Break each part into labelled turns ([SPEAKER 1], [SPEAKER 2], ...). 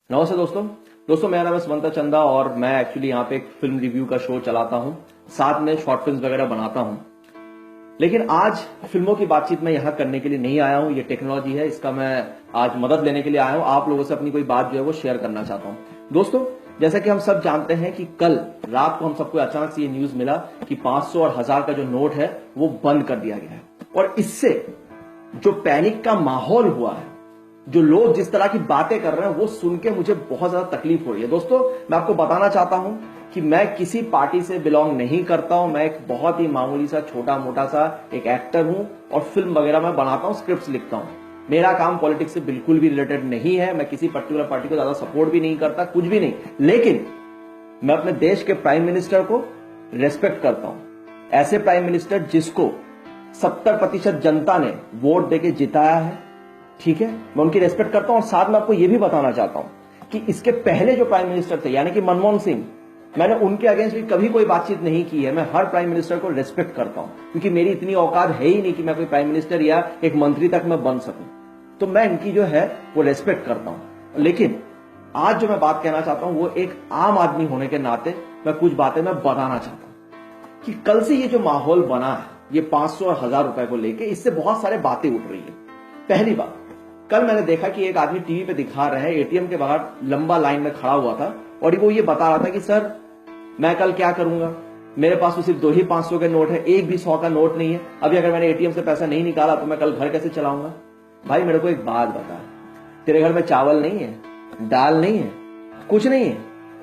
[SPEAKER 1] नमस्ते दोस्तों मेरा नाम है समंता चंदा और मैं एक्चुअली यहाँ पे एक फिल्म रिव्यू का शो चलाता हूँ, साथ में शॉर्ट फिल्म्स वगैरह बनाता हूँ। लेकिन आज फिल्मों की बातचीत मैं यहाँ करने के लिए नहीं आया हूँ। ये टेक्नोलॉजी है, इसका मैं आज मदद लेने के लिए आया हूँ। आप लोगों से अपनी कोई बात जो है वो शेयर करना चाहता हूँ। दोस्तों, जैसा कि हम सब जानते हैं कि कल रात को हम सबको अचानक से ये न्यूज मिला कि 500 और 1000 का जो नोट है वो बंद कर दिया गया है। और इससे जो पैनिक का माहौल हुआ है, जो लोग जिस तरह की बातें कर रहे हैं, वो सुन के मुझे बहुत ज्यादा तकलीफ हो रही है। दोस्तों, मैं आपको बताना चाहता हूं कि मैं किसी पार्टी से बिलोंग नहीं करता हूं। मैं एक बहुत ही मामूली सा छोटा मोटा सा एक एक्टर हूं और फिल्म वगैरह मैं बनाता हूं, स्क्रिप्ट्स लिखता हूं। मेरा काम पॉलिटिक्स से बिल्कुल भी रिलेटेड नहीं है। मैं किसी पर्टिकुलर पार्टी को ज्यादा सपोर्ट भी नहीं करता, कुछ भी नहीं। लेकिन मैं अपने देश के प्राइम मिनिस्टर को रेस्पेक्ट करता हूं। ऐसे प्राइम मिनिस्टर जिसको 70% जनता ने वोट देके जिताया है, ठीक है, मैं उनकी रेस्पेक्ट करता हूं। और साथ में आपको यह भी बताना चाहता हूं कि इसके पहले जो प्राइम मिनिस्टर थे, यानी कि मनमोहन सिंह, मैंने उनके अगेंस्ट भी कभी कोई बातचीत नहीं की है। मैं हर प्राइम मिनिस्टर को रेस्पेक्ट करता हूं, क्योंकि मेरी इतनी औकात है ही नहीं कि मैं कोई प्राइम मिनिस्टर या एक मंत्री तक मैं बन सकूं। तो मैं इनकी जो है वो रेस्पेक्ट करता हूं। लेकिन आज जो मैं बात कहना चाहता हूं वो एक आम आदमी होने के नाते मैं कुछ बातें मैं बताना चाहता हूं कि कल से ये जो माहौल बना है, ये 500 और 1000 रुपए को लेके, इससे बहुत सारे बातें उठ रही है। पहली बात, कल मैंने देखा कि एक आदमी टीवी पे दिखा रहे हैं, एटीएम के बाहर लंबा लाइन में खड़ा हुआ था और वो ये बता रहा था कि सर मैं कल क्या करूंगा, मेरे पास तो सिर्फ 2 ही 500 के नोट है, एक भी 100 का नोट नहीं है। अभी अगर मैंने एटीएम से पैसा नहीं निकाला तो मैं कल घर कैसे चलाऊंगा। भाई मेरे को एक बात बता, तेरे घर में चावल नहीं है, दाल नहीं है, कुछ नहीं है,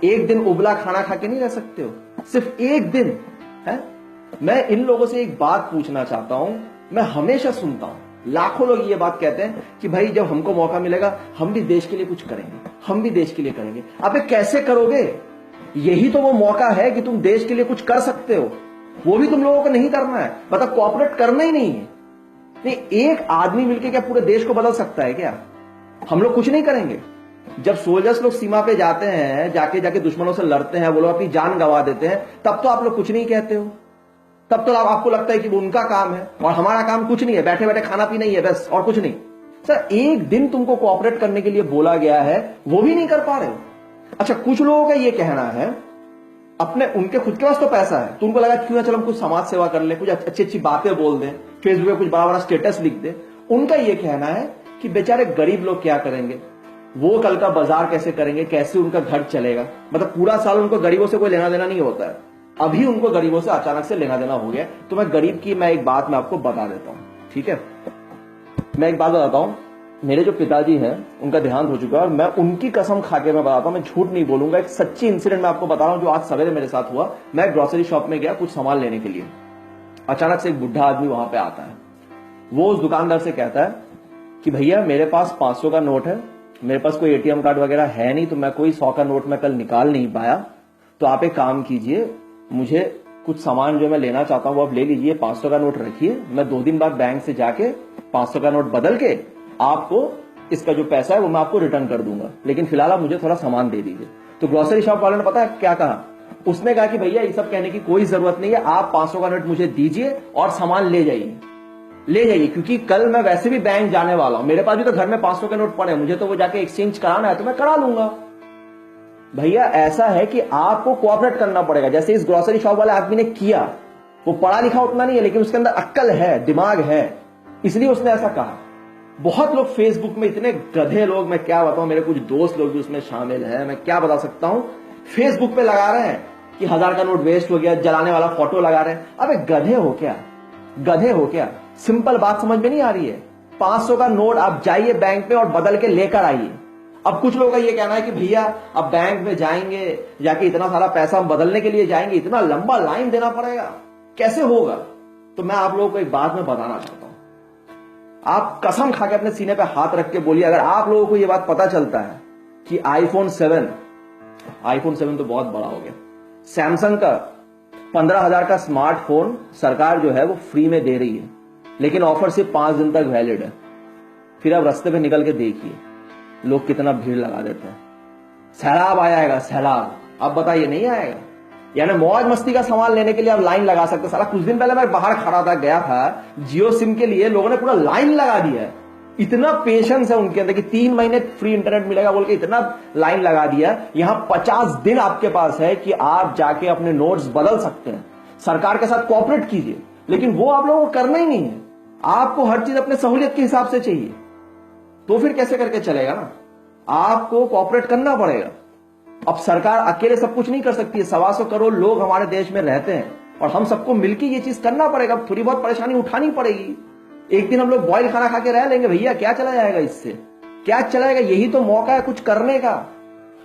[SPEAKER 1] एक दिन उबला खाना खा के नहीं रह सकते हो, सिर्फ एक दिन है। मैं इन लोगों से एक बात पूछना चाहता हूं। मैं हमेशा सुनता हूं, लाखों लोग ये बात कहते हैं कि भाई जब हमको मौका मिलेगा हम भी देश के लिए कुछ करेंगे, हम भी देश के लिए करेंगे। अबे कैसे करोगे? यही तो वो मौका है कि तुम देश के लिए कुछ कर सकते हो। वो भी तुम लोगों को नहीं करना है, मतलब कोऑपरेट करना ही नहीं है। नहीं, एक आदमी मिलकर क्या पूरे देश को बदल सकता है क्या? हम लोग कुछ नहीं करेंगे। जब सोल्जर्स लोग सीमा पे जाते हैं, जाके जाके दुश्मनों से लड़ते हैं, वो लोग अपनी जान गंवा देते हैं, तब तो आप लोग कुछ नहीं कहते हो। तब तो आपको लगता है कि वो उनका काम है और हमारा काम कुछ नहीं है, बैठे बैठे खाना पीना ही है बस, और कुछ नहीं। सर, एक दिन तुमको कोऑपरेट करने के लिए बोला गया है, वो भी नहीं कर पा रहे हो। अच्छा, कुछ लोगों का ये कहना है, अपने उनके खुद के पास तो पैसा है, तो उनको लगा क्यों ना चलो हम कुछ समाज सेवा कर ले, कुछ अच्छी अच्छी बातें बोल दें, फेसबुक पे कुछ बड़ा बड़ा स्टेटस लिख दे। उनका ये कहना है कि बेचारे गरीब लोग क्या करेंगे, वो कल का बाजार कैसे करेंगे, कैसे उनका घर चलेगा। मतलब पूरा साल उनको गरीबों से कोई लेना देना नहीं होता है, अभी उनको गरीबों से अचानक से लेना देना हो गया। तो मैं गरीब की एक बात मैं आपको बता देता हूं, ठीक है। मैं एक बात बताता हूं, मेरे जो पिताजी हैं उनका देहांत हो चुका है और मैं उनकी कसम खा के मैं बताता हूं, मैं झूठ नहीं बोलूंगा। एक सच्ची इंसिडेंट मैं आपको बता रहा हूं जो आज सवेरे मेरे साथ हुआ। मैं ग्रोसरी शॉप में गया कुछ सामान लेने के लिए। अचानक से एक बुढ़ा आदमी वहां पे आता है। वो उस दुकानदार से कहता है कि भैया मेरे पास 500 का नोट है, मेरे पास कोई एटीएम कार्ड वगैरह है नहीं, तो मैं कोई 100 का नोट मैं कल निकाल नहीं पाया। तो आप एक काम कीजिए, मुझे कुछ सामान जो मैं लेना चाहता हूं वो आप ले लीजिए, 500 का नोट रखिए, मैं 2 दिन बाद बैंक से जाके 500 का नोट बदल के आपको इसका जो पैसा है वो मैं आपको रिटर्न कर दूंगा, लेकिन फिलहाल आप मुझे थोड़ा सामान दे दीजिए। तो ग्रोसरी शॉप वाले ने पता है क्या कहा? उसने कहा कि भैया ये सब कहने की कोई जरूरत नहीं है, आप 500 का नोट मुझे दीजिए और सामान ले जाइए, ले जाइए, क्योंकि कल मैं वैसे भी बैंक जाने वाला हूं, मेरे पास भी तो घर में 500 के नोट पड़े हैं, मुझे तो वो जाके एक्सचेंज कराना है तो मैं करा लूंगा। भैया ऐसा है कि आपको कोऑपरेट करना पड़ेगा, जैसे इस ग्रोसरी शॉप वाले आदमी ने किया। वो पढ़ा लिखा उतना नहीं है, लेकिन उसके अंदर अक्ल है, दिमाग है, इसलिए उसने ऐसा कहा। बहुत लोग फेसबुक में, इतने गधे लोग, मैं क्या बताऊं, मेरे कुछ दोस्त लोग भी उसमें शामिल हैं, मैं क्या बता सकता हूं, फेसबुक पे लगा रहे हैं कि 1000 का नोट वेस्ट हो गया, जलाने वाला फोटो लगा रहे हैं। अबे गधे हो क्या, गधे हो क्या? सिंपल बात समझ में नहीं आ रही है? 500 का नोट आप जाइए बैंक में और बदल के लेकर आइए। अब कुछ लोगों का ये कहना है कि भैया अब बैंक में जाएंगे, जाके इतना सारा पैसा हम बदलने के लिए जाएंगे, इतना लंबा लाइन देना पड़ेगा, कैसे होगा? तो मैं आप लोगों को एक बात मैं बताना चाहता हूं, आप कसम खा के अपने सीने पे हाथ रख के बोलिए, अगर आप लोगों को ये बात पता चलता है कि आईफोन 7 तो बहुत बड़ा हो गया, सैमसंग का 15,000 का स्मार्टफोन सरकार जो है वो फ्री में दे रही है, लेकिन ऑफर सिर्फ 5 दिन तक वैलिड है। फिर आप रास्ते पे निकल के देखिए लोग कितना भीड़ लगा देते हैं। सैलाब आएगा, सैलाब। अब बताइए नहीं आएगा? यानी मौज मस्ती का सामान लेने के लिए आप लाइन लगा सकते। साला कुछ दिन पहले मैं बाहर खड़ा था, गया था, जियो सिम के लिए लोगों ने पूरा लाइन लगा दिया है। इतना पेशेंस है उनके अंदर कि 3 महीने फ्री इंटरनेट मिलेगा बोल के इतना लाइन लगा दिया। यहां 50 दिन आपके पास है कि आप जाके अपने नोट्स बदल सकते हैं, सरकार के साथ कोऑपरेट कीजिए, लेकिन वो आप लोगों को करना ही नहीं है। आपको हर चीज अपने सहूलियत के हिसाब से चाहिए, तो फिर कैसे करके चलेगा ना, आपको कोऑपरेट करना पड़ेगा। अब सरकार अकेले सब कुछ नहीं कर सकती है, 125 करोड़ लोग हमारे देश में रहते हैं और हम सबको मिलकर ये चीज करना पड़ेगा। थोड़ी बहुत परेशानी उठानी पड़ेगी। एक दिन हम लोग बॉयल खाना खा के रह लेंगे भैया, क्या चला जाएगा इससे, क्या चलाएगा? यही तो मौका है कुछ करने का।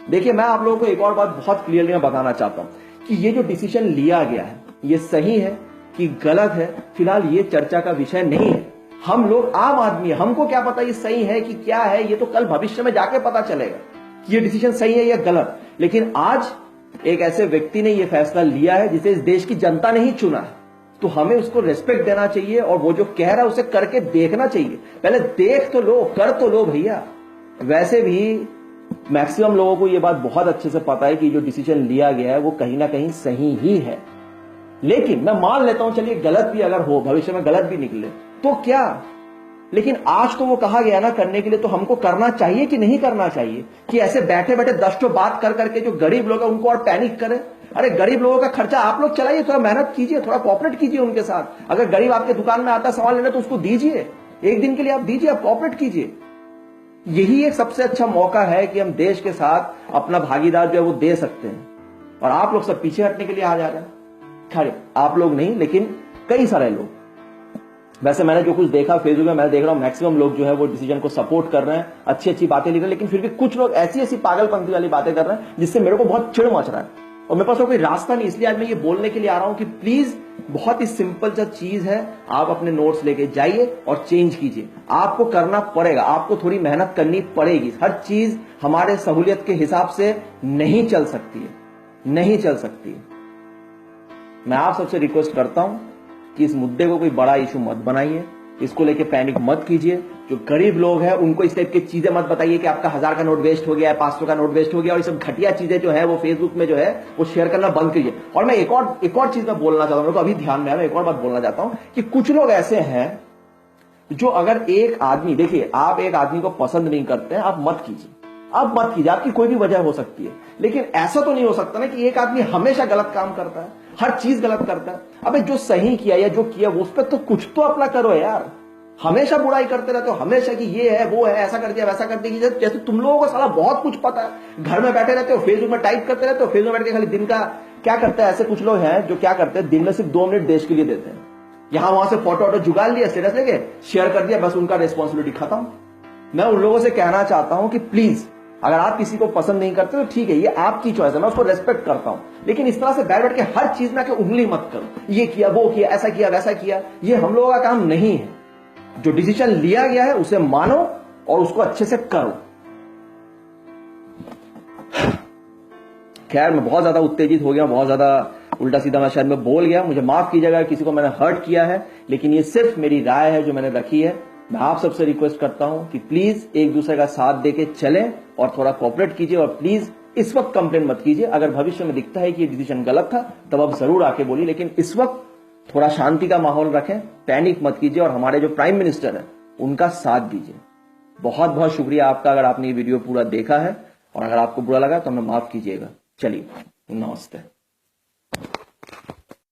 [SPEAKER 1] देखिए, मैं आप लोगों को एक और बात बहुत क्लियरली मैं बताना चाहता हूं कि ये जो डिसीजन लिया गया है ये सही है कि गलत है, फिलहाल ये चर्चा का विषय नहीं है। हम लोग आम आदमी है, हमको क्या पता ये सही है कि क्या है, ये तो कल भविष्य में जाके पता चलेगा कि ये डिसीजन सही है या गलत। लेकिन आज एक ऐसे व्यक्ति ने ये फैसला लिया है जिसे इस देश की जनता ने ही चुना है, तो हमें उसको रेस्पेक्ट देना चाहिए और वो जो कह रहा है उसे करके देखना चाहिए। पहले देख तो लो, कर तो लो भैया। वैसे भी मैक्सिमम लोगों को ये बात बहुत अच्छे से पता है कि जो डिसीजन लिया गया है वो कहीं ना कहीं सही ही है, लेकिन मैं मान लेता हूं चलिए गलत भी अगर हो, भविष्य में गलत भी निकले तो क्या, लेकिन आज तो वो कहा गया ना करने के लिए, तो हमको करना चाहिए कि नहीं करना चाहिए? कि ऐसे बैठे बैठे 10 बात कर करके जो गरीब लोग हैं उनको और पैनिक करें? अरे गरीब लोगों का खर्चा आप लोग चलाइए, थोड़ा मेहनत कीजिए, थोड़ा कोऑपरेट कीजिए उनके साथ। अगर गरीब आपके दुकान में आता है सामान लेने तो उसको दीजिए, एक दिन के लिए आप दीजिए, आप कोऑपरेट कीजिए। यही एक सबसे अच्छा मौका है कि हम देश के साथ अपना भागीदार जो है वो दे सकते हैं, और आप लोग सब पीछे हटने के लिए आ जा रहे हैं। खैर, आप लोग नहीं, लेकिन कई सारे लोग। वैसे मैंने जो कुछ देखा फेसबुक में, मैं देख रहा हूं मैक्सिमम लोग जो है वो डिसीजन को सपोर्ट कर रहे हैं, अच्छी अच्छी बातें लिख रहे हैं, लेकिन फिर भी कुछ लोग ऐसी ऐसी पागलपंथी वाली बातें कर रहे हैं जिससे मेरे को बहुत चिढ़ मच रहा है और मेरे पास कोई रास्ता नहीं। इसलिए आज मैं ये बोलने के लिए आ रहा हूं कि प्लीज, बहुत ही सिंपल सा चीज है, आप अपने नोट्स लेके जाइए और चेंज कीजिए। आपको करना पड़ेगा, आपको थोड़ी मेहनत करनी पड़ेगी। हर चीज हमारे सहूलियत के हिसाब से नहीं चल सकती है, नहीं चल सकती है। मैं आप सबसे रिक्वेस्ट करता हूं कि इस मुद्दे को कोई बड़ा इशू मत बनाइए, इसको लेके पैनिक मत कीजिए। जो गरीब लोग हैं उनको इस टाइप की चीजें मत बताइए कि आपका 1000 का नोट वेस्ट हो गया है, 500 का नोट वेस्ट हो गया, और ये सब घटिया चीजें जो है वो फेसबुक में जो है वो शेयर करना बंद कीजिए। और मैं एक और चीज मैं बोलना चाहता हूं, मेरे को अभी ध्यान में आया, मैं एक और बात बोलना चाहता हूं कि कुछ लोग ऐसे हैं जो अगर एक आदमी, देखिए आप एक आदमी को पसंद नहीं करते हैं, आप मत कीजिए, आप मत कीजिए, आपकी कोई भी वजह हो सकती है, लेकिन ऐसा तो नहीं हो सकता ना कि एक आदमी हमेशा गलत काम करता है, हर चीज गलत करता है। अबे जो सही किया या जो किया उस पर तो कुछ तो अपना करो यार। हमेशा बुराई करते रहते हो, हमेशा कि ये है वो है, ऐसा कर दिया वैसा कर दिया, जैसे तुम लोगों को साला बहुत कुछ पता है। घर में बैठे रहते हो, फेसबुक में टाइप करते रहते हो, फेसबुक में बैठ के खाली दिन का क्या करते हैं। ऐसे कुछ लोग हैं जो क्या करते हैं, दिन में सिर्फ 2 मिनट देश के लिए देते हैं, यहां वहां से फोटो वोटो जुगाड़ लिया, स्टेटस लेके शेयर कर दिया, बस उनका रिस्पॉन्सिबिलिटी खत्म। मैं उन लोगों से कहना चाहता हूं कि प्लीज, अगर आप किसी को पसंद नहीं करते तो ठीक है, ये आपकी चॉइस है, मैं उसको रेस्पेक्ट करता हूं, लेकिन इस तरह से बैठ बैठ के हर चीज में उंगली मत करो, ये किया वो किया, ऐसा किया वैसा किया। ये हम लोगों का काम नहीं है। जो डिसीजन लिया गया है उसे मानो और उसको अच्छे से करो। खैर, मैं बहुत ज्यादा उत्तेजित हो गया, बहुत ज्यादा उल्टा सीधा मैं शायद मैं बोल गया, मुझे माफ कीजिएगा किसी को मैंने हर्ट किया है, लेकिन ये सिर्फ मेरी राय है जो मैंने रखी है। मैं आप सबसे रिक्वेस्ट करता हूं कि प्लीज एक दूसरे का साथ देके चलें और थोड़ा कोऑपरेट कीजिए, और प्लीज इस वक्त कंप्लेन मत कीजिए। अगर भविष्य में दिखता है कि ये डिसीजन गलत था तब आप जरूर आके बोलिए, लेकिन इस वक्त थोड़ा शांति का माहौल रखें, पैनिक मत कीजिए, और हमारे जो प्राइम मिनिस्टर है उनका साथ दीजिए। बहुत बहुत शुक्रिया आपका अगर आपने ये वीडियो पूरा देखा है, और अगर आपको बुरा लगा तो हमें माफ कीजिएगा। चलिए, नमस्ते।